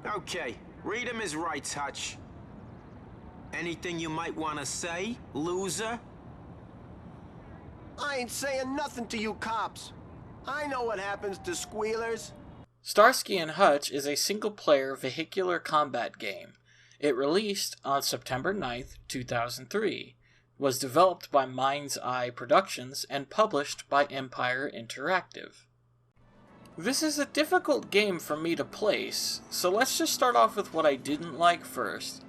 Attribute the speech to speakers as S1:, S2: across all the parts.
S1: Okay, read him his rights, Hutch. Anything you might want to say, loser?
S2: I ain't saying nothing to you cops. I know what happens to squealers.
S3: Starsky Hutch is a single-player vehicular combat game. It released on September 9th, 2003, was developed by Mind's Eye Productions, and published by Empire Interactive. This is a difficult game for me to place, so let's just start off with what I didn't like first.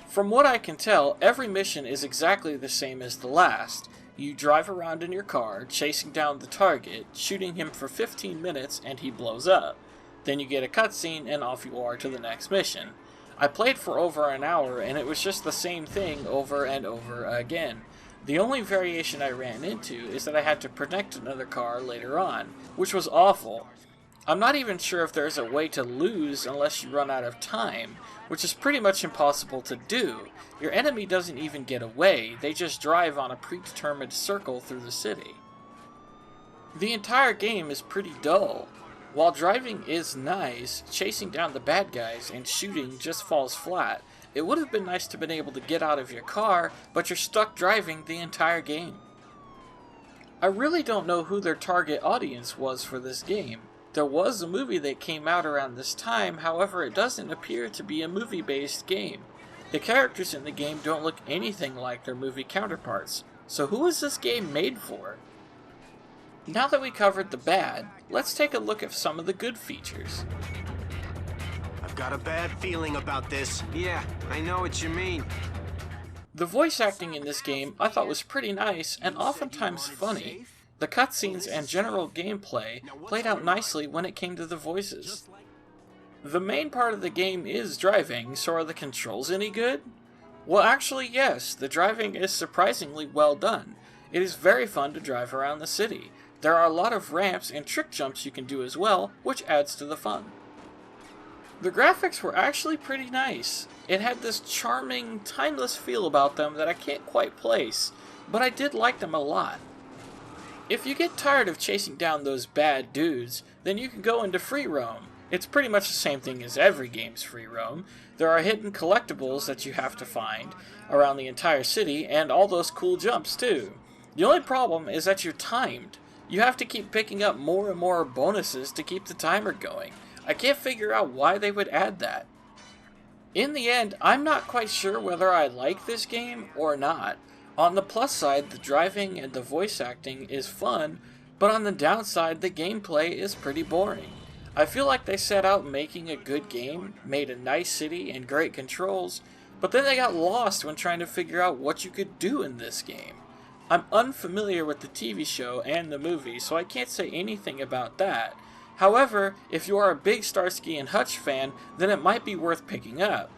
S3: From what I can tell, every mission is exactly the same as the last. You drive around in your car, chasing down the target, shooting him for 15 minutes, and he blows up. Then you get a cutscene, and off you are to the next mission. I played for over an hour, and it was just the same thing over and over again. The only variation I ran into is that I had to protect another car later on, which was awful. I'm not even sure if there's a way to lose unless you run out of time, which is pretty much impossible to do. Your enemy doesn't even get away, they just drive on a predetermined circle through the city. The entire game is pretty dull. While driving is nice, chasing down the bad guys and shooting just falls flat. It would have been nice to have been able to get out of your car, but you're stuck driving the entire game. I really don't know who their target audience was for this game. There was a movie that came out around this time, however it doesn't appear to be a movie-based game. The characters in the game don't look anything like their movie counterparts, so who is this game made for? Now that we covered the bad, let's take a look at some of the good features.
S2: I've got a bad feeling about this.
S1: Yeah, I know what you mean.
S3: The voice acting in this game I thought was pretty nice and oftentimes funny. The cutscenes and general gameplay played out nicely when it came to the voices. The main part of the game is driving, so are the controls any good? Well, actually yes, the driving is surprisingly well done. It is very fun to drive around the city. There are a lot of ramps and trick jumps you can do as well, which adds to the fun. The graphics were actually pretty nice. It had this charming, timeless feel about them that I can't quite place, but I did like them a lot. If you get tired of chasing down those bad dudes, then you can go into free roam. It's pretty much the same thing as every game's free roam. There are hidden collectibles that you have to find around the entire city, and all those cool jumps too. The only problem is that you're timed. You have to keep picking up more and more bonuses to keep the timer going. I can't figure out why they would add that. In the end, I'm not quite sure whether I like this game or not. On the plus side, the driving and the voice acting is fun, but on the downside, the gameplay is pretty boring. I feel like they set out making a good game, made a nice city and great controls, but then they got lost when trying to figure out what you could do in this game. I'm unfamiliar with the TV show and the movie, so I can't say anything about that. However, if you are a big Starsky and Hutch fan, then it might be worth picking up.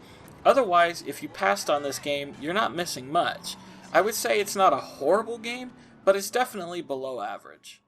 S3: Otherwise, if you passed on this game, you're not missing much. I would say it's not a horrible game, but it's definitely below average.